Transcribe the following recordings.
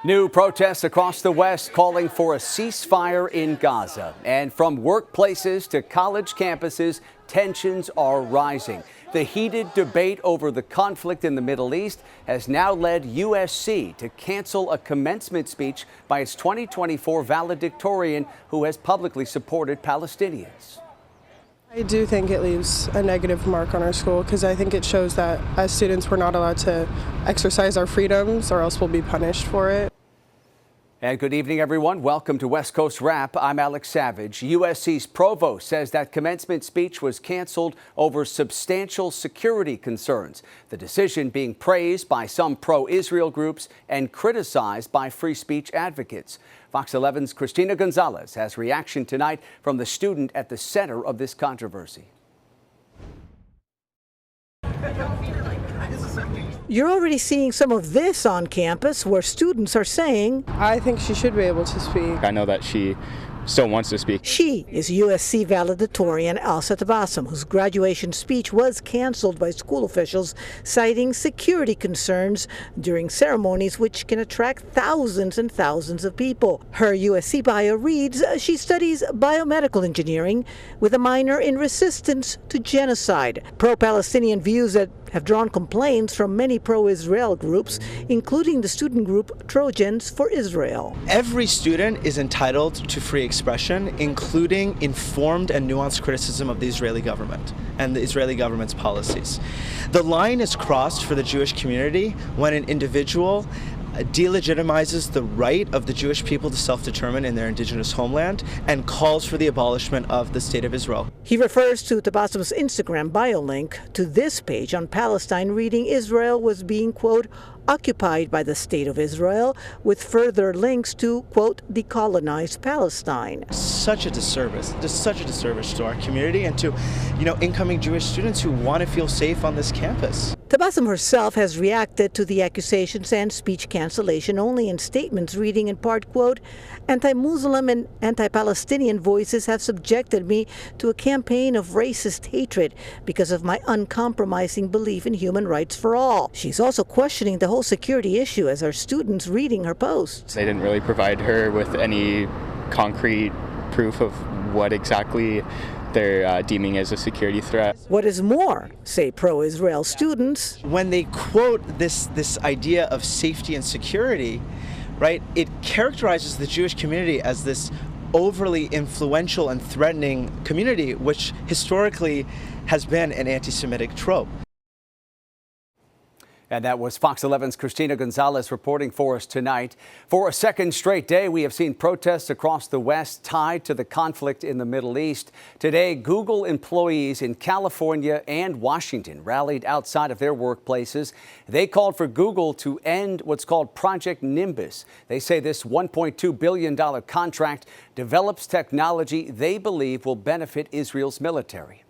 New protests across the West calling for a ceasefire in Gaza. And from workplaces to college campuses, tensions are rising. The heated debate over the conflict in the Middle East has now led USC to cancel a commencement speech by its 2024 valedictorian who has publicly supported Palestinians. I do think it leaves a negative mark on our school because I think it shows that as students we're not allowed to exercise our freedoms or else we'll be punished for it. And good evening, everyone. Welcome to West Coast Wrap. I'm Alex Savage. USC's provost says that commencement speech was canceled over substantial security concerns. The decision being praised by some pro-Israel groups and criticized by free speech advocates. Fox 11's Christina Gonzalez has reaction tonight from the student at the center of this controversy. You're already seeing some of this on campus where students are saying, I think she should be able to speak. I know that she still wants to speak. She is USC valedictorian Elsa Tabassum, whose graduation speech was canceled by school officials, citing security concerns during ceremonies which can attract thousands and thousands of people. Her USC bio reads she studies biomedical engineering with a minor in resistance to genocide. Pro-Palestinian views that have drawn complaints from many pro-Israel groups, including the student group Trojans for Israel. Every student is entitled to free expression, including informed and nuanced criticism of the Israeli government and the Israeli government's policies. The line is crossed for the Jewish community when an individual delegitimizes the right of the Jewish people to self-determine in their indigenous homeland and calls for the abolishment of the State of Israel. He refers to Tabassum's Instagram bio link to this page on Palestine, reading Israel was being, quote, occupied by the State of Israel, with further links to, quote, decolonized Palestine. Such a disservice, just such a disservice to our community and to, incoming Jewish students who want to feel safe on this campus. Tabassum herself has reacted to the accusations and speech cancellation only in statements reading in part, quote, anti-Muslim and anti-Palestinian voices have subjected me to a campaign of racist hatred because of my uncompromising belief in human rights for all. She's also questioning the whole security issue as her students reading her posts. They didn't really provide her with any concrete proof of what exactly they're deeming as a security threat. What is more, say pro-Israel students, when they quote this idea of safety and security, right, it characterizes the Jewish community as this overly influential and threatening community, which historically has been an anti-Semitic trope. And that was Fox 11's Christina Gonzalez reporting for us tonight. For a second straight day, we have seen protests across the West tied to the conflict in the Middle East. Today, Google employees in California and Washington rallied outside of their workplaces. They called for Google to end what's called Project Nimbus. They say this $1.2 billion contract develops technology they believe will benefit Israel's military.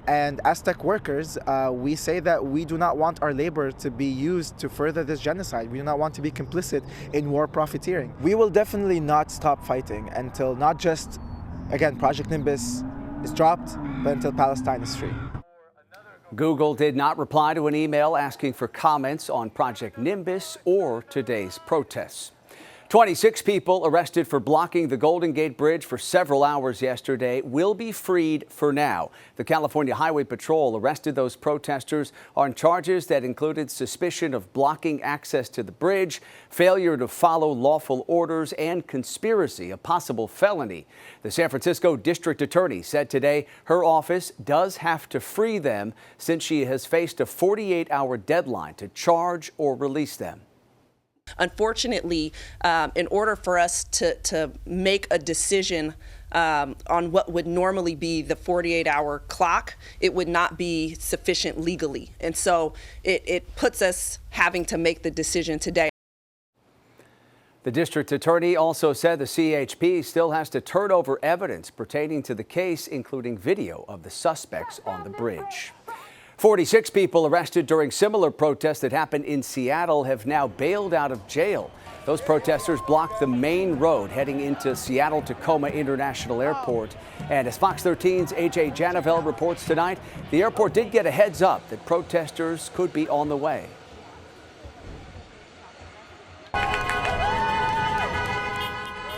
And as tech workers, we say that we do not want our labor to be used to further this genocide. We do not want to be complicit in war profiteering. We will definitely not stop fighting until not just, again, Project Nimbus is dropped, but until Palestine is free. Google did not reply to an email asking for comments on Project Nimbus or today's protests. 26 people arrested for blocking the Golden Gate Bridge for several hours yesterday will be freed for now. The California Highway Patrol arrested those protesters on charges that included suspicion of blocking access to the bridge, failure to follow lawful orders, and conspiracy, a possible felony. The San Francisco District Attorney said today her office does have to free them since she has faced a 48-hour deadline to charge or release them. Unfortunately, in order for us to make a decision on what would normally be the 48-hour clock, it would not be sufficient legally. And so it puts us having to make the decision today. The district attorney also said the CHP still has to turn over evidence pertaining to the case, including video of the suspects on the bridge. 46 people arrested during similar protests that happened in Seattle have now bailed out of jail. Those protesters blocked the main road heading into Seattle-Tacoma International Airport. And as Fox 13's A.J. Janavel reports tonight, the airport did get a heads up that protesters could be on the way.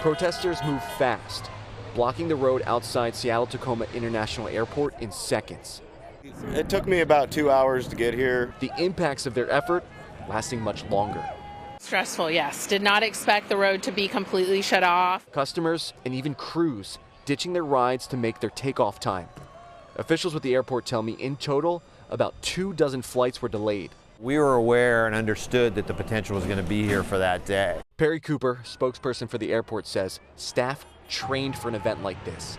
Protesters move fast, blocking the road outside Seattle-Tacoma International Airport in seconds. It took me about 2 hours to get here. The impacts of their effort lasting much longer. Stressful, yes. Did not expect the road to be completely shut off. Customers and even crews ditching their rides to make their takeoff time. Officials with the airport tell me in total, about 24 flights were delayed. We were aware and understood that the potential was going to be here for that day. Perry Cooper, spokesperson for the airport, says staff trained for an event like this.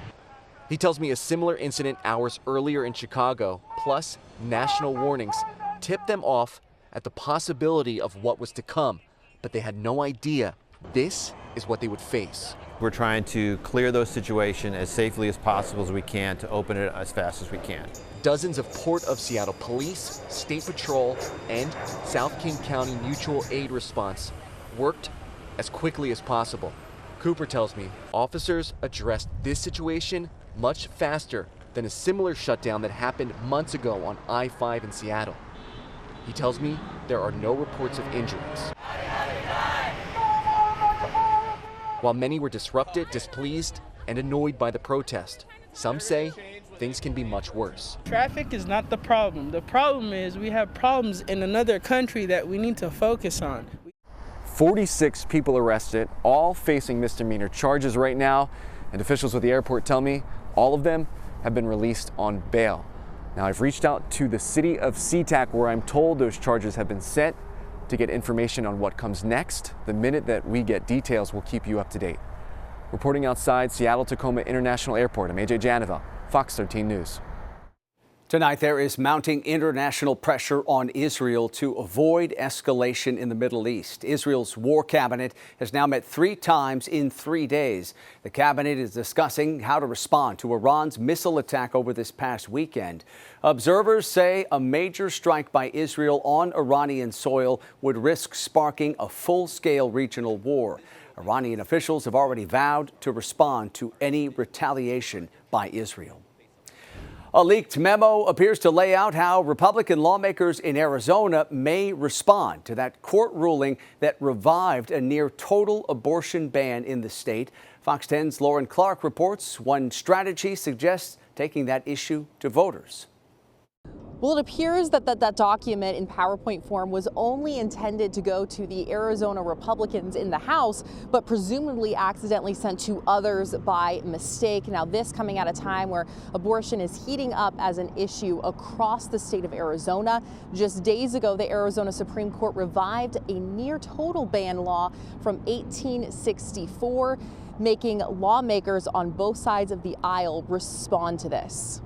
He tells me a similar incident hours earlier in Chicago, plus national warnings, tipped them off at the possibility of what was to come, but they had no idea this is what they would face. We're trying to clear those situations as safely as possible as we can to open it as fast as we can. Dozens of Port of Seattle police, State Patrol, and South King County Mutual Aid response worked as quickly as possible. Cooper tells me officers addressed this situation much faster than a similar shutdown that happened months ago on I-5 in Seattle. He tells me there are no reports of injuries. While many were disrupted, displeased, and annoyed by the protest, some say things can be much worse. Traffic is not the problem. The problem is we have problems in another country that we need to focus on. 46 people arrested, all facing misdemeanor charges right now, and officials with the airport tell me all of them have been released on bail. Now, I've reached out to the city of SeaTac, where I'm told those charges have been set, to get information on what comes next. The minute that we get details, we'll keep you up to date. Reporting outside Seattle-Tacoma International Airport, I'm AJ Janovel, Fox 13 News. Tonight, there is mounting international pressure on Israel to avoid escalation in the Middle East. Israel's war cabinet has now met 3 times in 3 days. The cabinet is discussing how to respond to Iran's missile attack over this past weekend. Observers say a major strike by Israel on Iranian soil would risk sparking a full-scale regional war. Iranian officials have already vowed to respond to any retaliation by Israel. A leaked memo appears to lay out how Republican lawmakers in Arizona may respond to that court ruling that revived a near-total abortion ban in the state. Fox 10's Lauren Clark reports one strategy suggests taking that issue to voters. Well, it appears that document in PowerPoint form was only intended to go to the Arizona Republicans in the House, but presumably accidentally sent to others by mistake. Now, this coming at a time where abortion is heating up as an issue across the state of Arizona. Just days ago, the Arizona Supreme Court revived a near total ban law from 1864, making lawmakers on both sides of the aisle respond to this.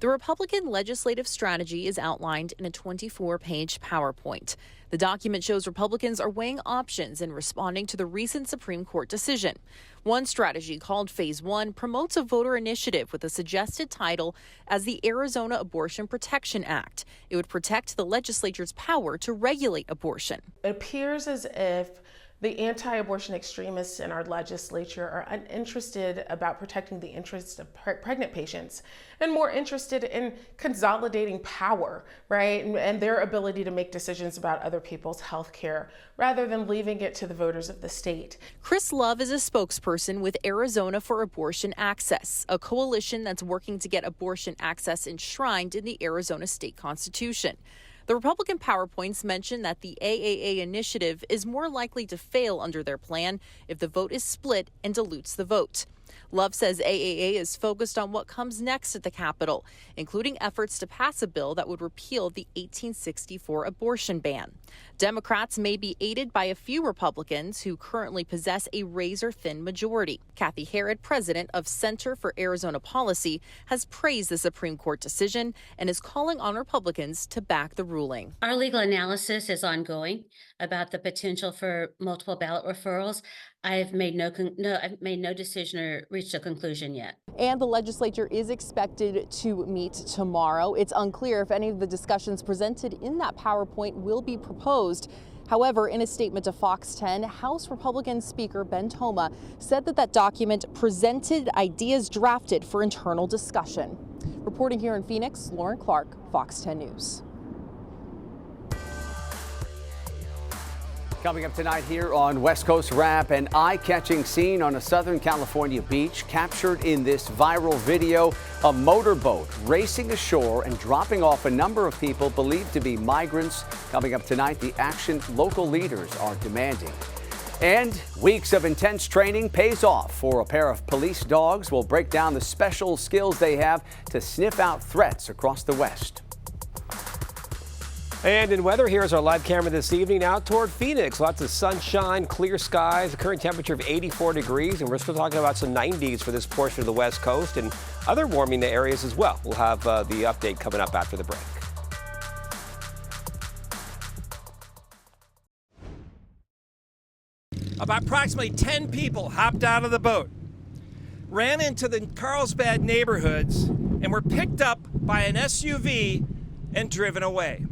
The Republican legislative strategy is outlined in a 24-page PowerPoint. The document shows Republicans are weighing options in responding to the recent Supreme Court decision. One strategy, called Phase 1, promotes a voter initiative with a suggested title as the Arizona Abortion Protection Act. It would protect the legislature's power to regulate abortion. It appears as if the anti-abortion extremists in our legislature are uninterested about protecting the interests of pregnant patients and more interested in consolidating power, right? And their ability to make decisions about other people's health care rather than leaving it to the voters of the state. Chris Love is a spokesperson with Arizona for Abortion Access, a coalition that's working to get abortion access enshrined in the Arizona state constitution. The Republican PowerPoints mention that the AAA initiative is more likely to fail under their plan if the vote is split and dilutes the vote. Love says AAA is focused on what comes next at the Capitol, including efforts to pass a bill that would repeal the 1864 abortion ban. Democrats may be aided by a few Republicans who currently possess a razor-thin majority. Kathy Herod, president of Center for Arizona Policy, has praised the Supreme Court decision and is calling on Republicans to back the ruling. Our legal analysis is ongoing about the potential for multiple ballot referrals. I've made no decision or reached a conclusion yet. And the legislature is expected to meet tomorrow. It's unclear if any of the discussions presented in that PowerPoint will be proposed. However, in a statement to Fox 10, House Republican Speaker Ben Toma said that document presented ideas drafted for internal discussion. Reporting here in Phoenix, Lauren Clark, Fox 10 News. Coming up tonight here on West Coast Wrap, an eye-catching scene on a Southern California beach captured in this viral video. A motorboat racing ashore and dropping off a number of people believed to be migrants. Coming up tonight, the action local leaders are demanding. And weeks of intense training pays off for a pair of police dogs. We'll break down the special skills they have to sniff out threats across the West. And in weather, here's our live camera this evening out toward Phoenix. Lots of sunshine, clear skies, a current temperature of 84 degrees, and we're still talking about some 90s for this portion of the West Coast and other warming areas as well. We'll have the update coming up after the break. About approximately 10 people hopped out of the boat, ran into the Carlsbad neighborhoods, and were picked up by an SUV and driven away.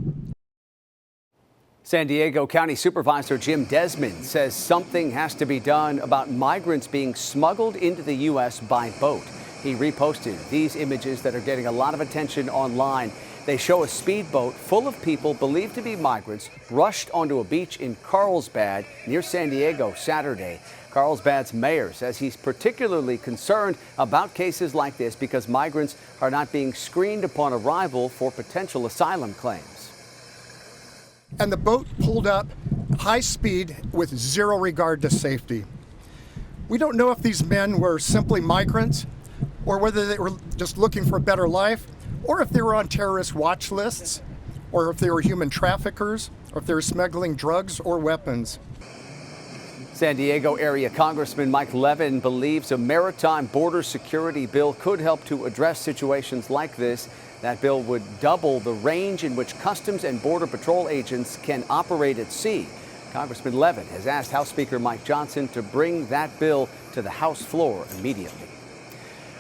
San Diego County Supervisor Jim Desmond says something has to be done about migrants being smuggled into the U.S. by boat. He reposted these images that are getting a lot of attention online. They show a speedboat full of people believed to be migrants rushed onto a beach in Carlsbad near San Diego Saturday. Carlsbad's mayor says he's particularly concerned about cases like this because migrants are not being screened upon arrival for potential asylum claims. And the boat pulled up high speed with zero regard to safety. We don't know if these men were simply migrants or whether they were just looking for a better life, or if they were on terrorist watch lists, or if they were human traffickers, or if they were smuggling drugs or weapons. San Diego area Congressman Mike Levin believes a maritime border security bill could help to address situations like this. That bill would double the range in which Customs and Border Patrol agents can operate at sea. Congressman Levin has asked House Speaker Mike Johnson to bring that bill to the House floor immediately.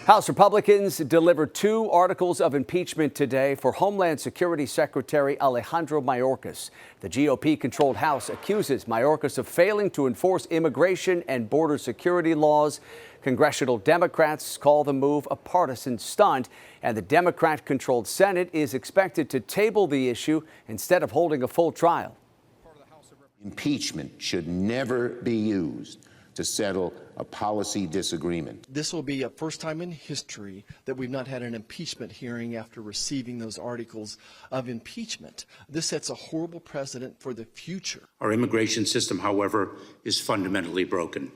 House Republicans delivered 2 articles of impeachment today for Homeland Security Secretary Alejandro Mayorkas. The GOP-controlled House accuses Mayorkas of failing to enforce immigration and border security laws. Congressional Democrats call the move a partisan stunt, and the Democrat-controlled Senate is expected to table the issue instead of holding a full trial. Impeachment should never be used to settle a policy disagreement. This will be a first time in history that we've not had an impeachment hearing after receiving those articles of impeachment. This sets a horrible precedent for the future. Our immigration system, however, is fundamentally broken.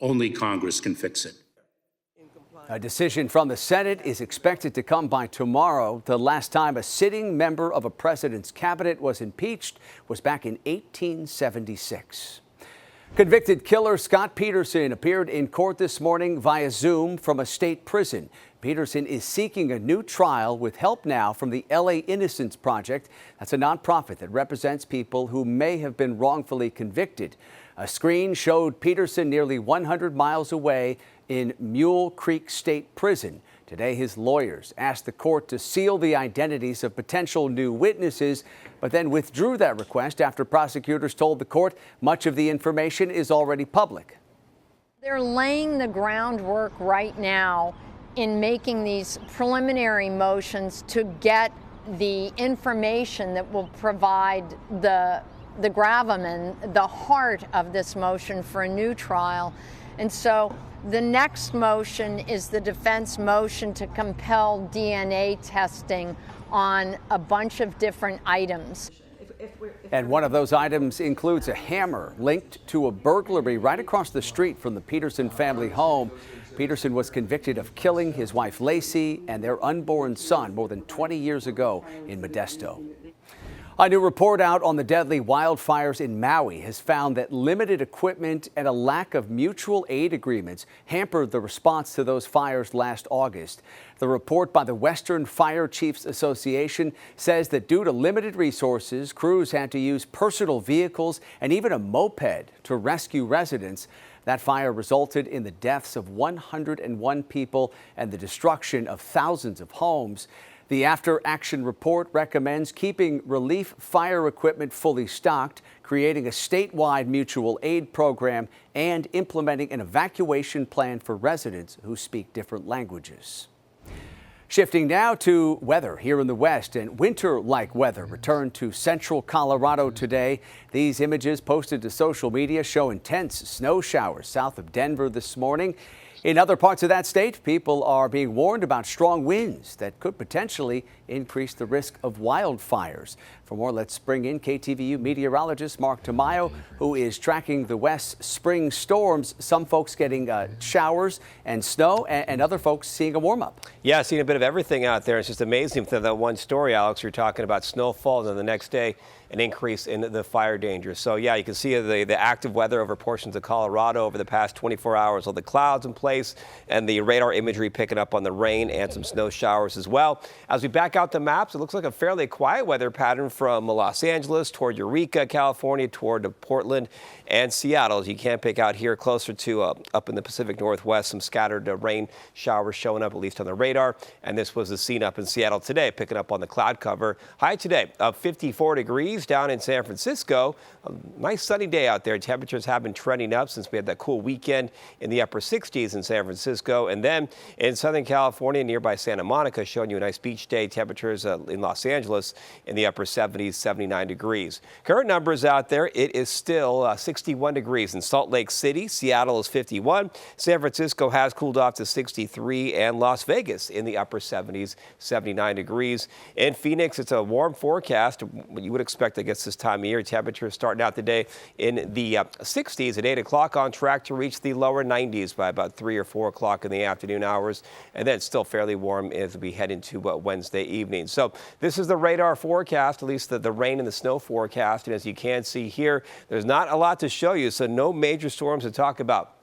Only Congress can fix it. A decision from the Senate is expected to come by tomorrow. The last time a sitting member of a president's cabinet was impeached was back in 1876. Convicted killer Scott Peterson appeared in court this morning via Zoom from a state prison. Peterson is seeking a new trial with help now from the LA Innocence Project. That's a nonprofit that represents people who may have been wrongfully convicted. A screen showed Peterson nearly 100 miles away in Mule Creek State Prison. Today, his lawyers asked the court to seal the identities of potential new witnesses, but then withdrew that request after prosecutors told the court much of the information is already public. They're laying the groundwork right now in making these preliminary motions to get the information that will provide the gravamen, the heart of this motion for a new trial. And so the next motion is the defense motion to compel DNA testing on a bunch of different items. And one of those items includes a hammer linked to a burglary right across the street from the Peterson family home. Peterson was convicted of killing his wife Lacey and their unborn son more than 20 years ago in Modesto. A new report out on the deadly wildfires in Maui has found that limited equipment and a lack of mutual aid agreements hampered the response to those fires last August. The report by the Western Fire Chiefs Association says that due to limited resources, crews had to use personal vehicles and even a moped to rescue residents. That fire resulted in the deaths of 101 people and the destruction of thousands of homes. The after-action report recommends keeping relief fire equipment fully stocked, creating a statewide mutual aid program, and implementing an evacuation plan for residents who speak different languages. Shifting now to weather here in the West, and winter-like weather returned to central Colorado today. These images posted to social media show intense snow showers south of Denver this morning. In other parts of that state, people are being warned about strong winds that could potentially increase the risk of wildfires. For more, let's bring in KTVU meteorologist Mark Tamayo, who is tracking the West spring storms. Some folks getting showers and snow, and other folks seeing a warm-up. Yeah, seeing a bit of everything out there. It's just amazing. For that one story, Alex, you're talking about snowfall, and then the next day, an increase in the fire danger. So yeah, you can see the active weather over portions of Colorado over the past 24 hours. All the clouds in place and the radar imagery picking up on the rain and some snow showers as well. As we back out the maps, it looks like a fairly quiet weather pattern from Los Angeles toward Eureka, California, toward Portland and Seattle. As you can pick out here closer to up in the Pacific Northwest, some scattered rain showers showing up, at least on the radar. And this was the scene up in Seattle today, picking up on the cloud cover. High today of 54 degrees down in San Francisco. A nice sunny day out there. Temperatures have been trending up since we had that cool weekend in the upper 60s in San Francisco. And then in Southern California, nearby Santa Monica, showing you a nice beach day. Temperatures in Los Angeles in the upper 70s, 79 degrees. Current numbers out there, it is still 61 degrees in Salt Lake City. Seattle is 51. San Francisco has cooled off to 63, and Las Vegas in the upper 70s, 79 degrees. In Phoenix, it's a warm forecast. What you would expect, I guess, this time of year. Temperatures starting out the day in the 60s at 8 o'clock, on track to reach the lower 90s by about 3 or 4 o'clock in the afternoon hours. And then it's still fairly warm as we head into Wednesday evening. So this is the radar forecast, at least the rain and the snow forecast. And as you can see here, there's not a lot to show you, so no major storms to talk about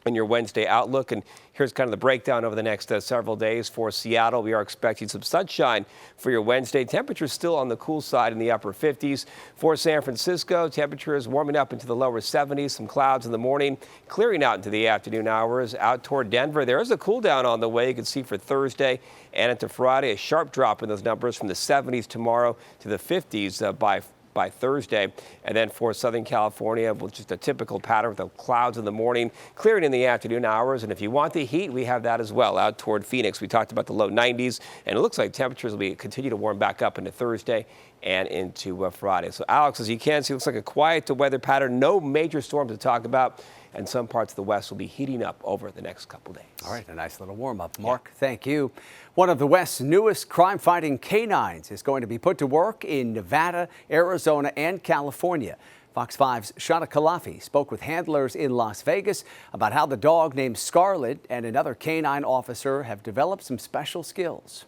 in your Wednesday outlook. And here's kind of the breakdown over the next several days for Seattle. We are expecting some sunshine for your Wednesday. Temperatures still on the cool side in the upper 50s. For San Francisco, temperatures warming up into the lower 70s. Some clouds in the morning, clearing out into the afternoon hours. Out toward Denver, there is a cool down on the way. You can see for Thursday and into Friday, a sharp drop in those numbers from the 70s tomorrow to the 50s by Thursday. And then for Southern California, with just a typical pattern with the clouds in the morning, clearing in the afternoon hours. And if you want the heat, we have that as well out toward Phoenix. We talked about the low 90s, and it looks like temperatures will continue to warm back up into Thursday and into Friday. So Alex, as you can see, it looks like a quiet weather pattern. No major storms to talk about. And some parts of the West will be heating up over the next couple days. All right, a nice little warm-up. Mark, thank you. One of the West's newest crime-fighting canines is going to be put to work in Nevada, Arizona, and California. Fox 5's Shana Kalafi spoke with handlers in Las Vegas about how the dog named Scarlet and another canine officer have developed some special skills.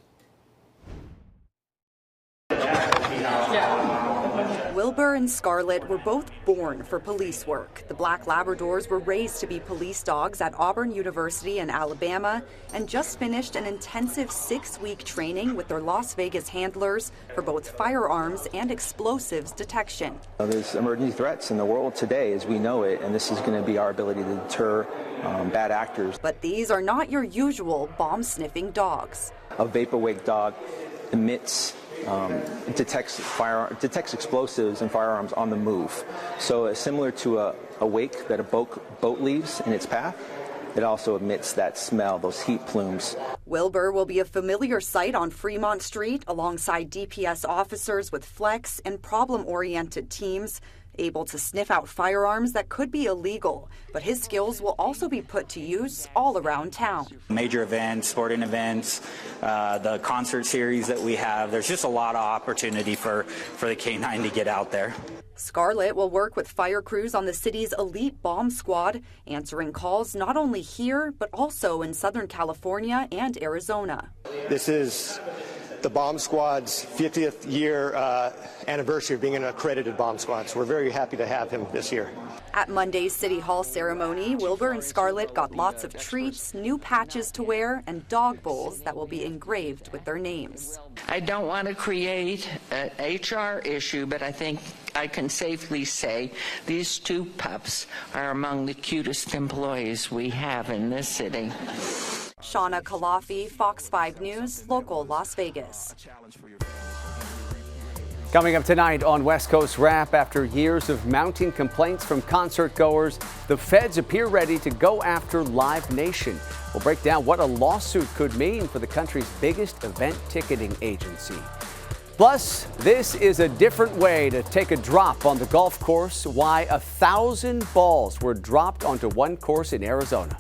Wilbur and Scarlet were both born for police work. The Black Labradors were raised to be police dogs at Auburn University in Alabama and just finished an intensive 6-week training with their Las Vegas handlers for both firearms and explosives detection. There's emerging threats in the world today as we know it, and this is going to be our ability to deter bad actors. But these are not your usual bomb-sniffing dogs. A vaporwave dog emits detects explosives and firearms on the move. So similar to a wake that a boat leaves in its path, it also emits that smell, those heat plumes. Wilbur will be a familiar sight on Fremont Street alongside DPS officers with flex and problem-oriented teams, able to sniff out firearms that could be illegal, but his skills will also be put to use all around town. Major events, sporting events, the concert series that we have, there's just a lot of opportunity for the K9 to get out there. Scarlet will work with fire crews on the city's elite bomb squad, answering calls not only here, but also in Southern California and Arizona. This is the bomb squad's 50th year anniversary of being an accredited bomb squad, so we're very happy to have him this year. At Monday's City Hall ceremony, Wilbur and Scarlet got lots of treats, new patches to wear, and dog bowls that will be engraved with their names. I don't want to create an HR issue, but I think I can safely say these two pups are among the cutest employees we have in this city. Shana Kalafi, Fox 5 News, local Las Vegas. Coming up tonight on West Coast Wrap, after years of mounting complaints from concert goers, the feds appear ready to go after Live Nation. We'll break down what a lawsuit could mean for the country's biggest event ticketing agency. Plus, this is a different way to take a drop on the golf course. Why 1,000 balls were dropped onto one course in Arizona.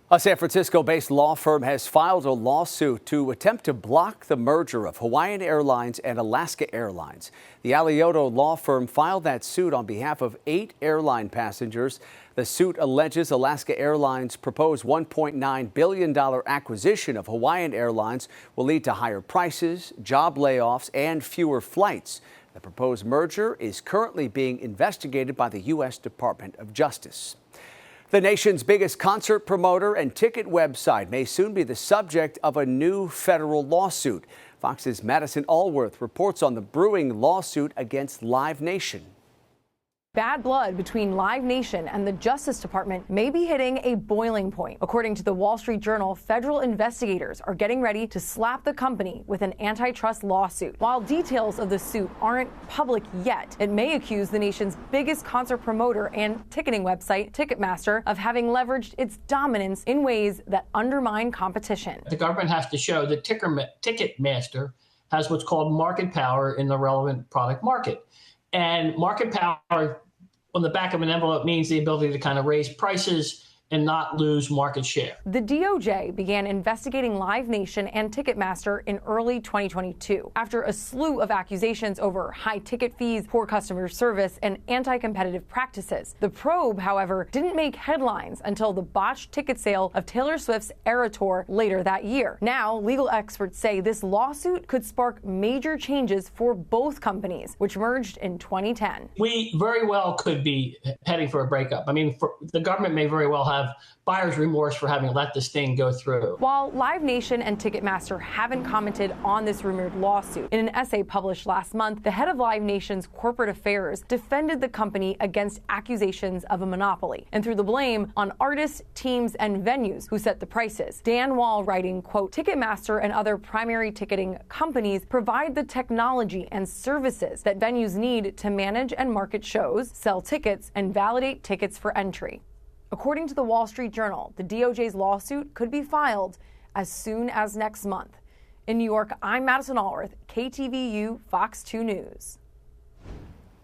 A San Francisco-based law firm has filed a lawsuit to attempt to block the merger of Hawaiian Airlines and Alaska Airlines. The Alioto law firm filed that suit on behalf of 8 airline passengers. The suit alleges Alaska Airlines' proposed $1.9 billion acquisition of Hawaiian Airlines will lead to higher prices, job layoffs, and fewer flights. The proposed merger is currently being investigated by the U.S. Department of Justice. The nation's biggest concert promoter and ticket website may soon be the subject of a new federal lawsuit. Fox's Madison Allworth reports on the brewing lawsuit against Live Nation. Bad blood between Live Nation and the Justice Department may be hitting a boiling point. According to the Wall Street Journal, federal investigators are getting ready to slap the company with an antitrust lawsuit. While details of the suit aren't public yet, it may accuse the nation's biggest concert promoter and ticketing website, Ticketmaster, of having leveraged its dominance in ways that undermine competition. The government has to show that Ticketmaster has what's called market power in the relevant product market. And market power on the back of an envelope means the ability to kind of raise prices and not lose market share. The DOJ began investigating Live Nation and Ticketmaster in early 2022 after a slew of accusations over high ticket fees, poor customer service, and anti-competitive practices. The probe, however, didn't make headlines until the botched ticket sale of Taylor Swift's Eras Tour later that year. Now, legal experts say this lawsuit could spark major changes for both companies, which merged in 2010. We very well could be heading for a breakup. I mean, the government may very well have buyer's remorse for having let this thing go through. While Live Nation and Ticketmaster haven't commented on this rumored lawsuit, in an essay published last month, the head of Live Nation's corporate affairs defended the company against accusations of a monopoly and threw the blame on artists, teams, and venues who set the prices. Dan Wall writing, quote, Ticketmaster and other primary ticketing companies provide the technology and services that venues need to manage and market shows, sell tickets, and validate tickets for entry. According to the Wall Street Journal, the DOJ's lawsuit could be filed as soon as next month. In New York, I'm Madison Allworth, KTVU Fox 2 News.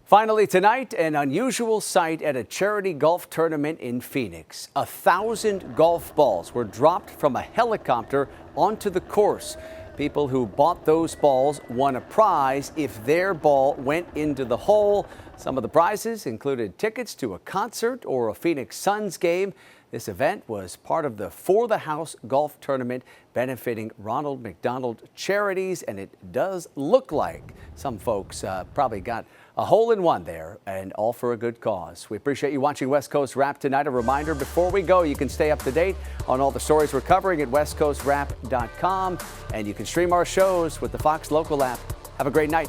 Finally tonight, an unusual sight at a charity golf tournament in Phoenix. 1,000 golf balls were dropped from a helicopter onto the course. People who bought those balls won a prize if their ball went into the hole. Some of the prizes included tickets to a concert or a Phoenix Suns game. This event was part of the For the House golf tournament benefiting Ronald McDonald Charities, and it does look like some folks probably got a hole-in-one there, and all for a good cause. We appreciate you watching West Coast Wrap tonight. A reminder before we go, you can stay up to date on all the stories we're covering at westcoastwrap.com, and you can stream our shows with the Fox Local app. Have a great night.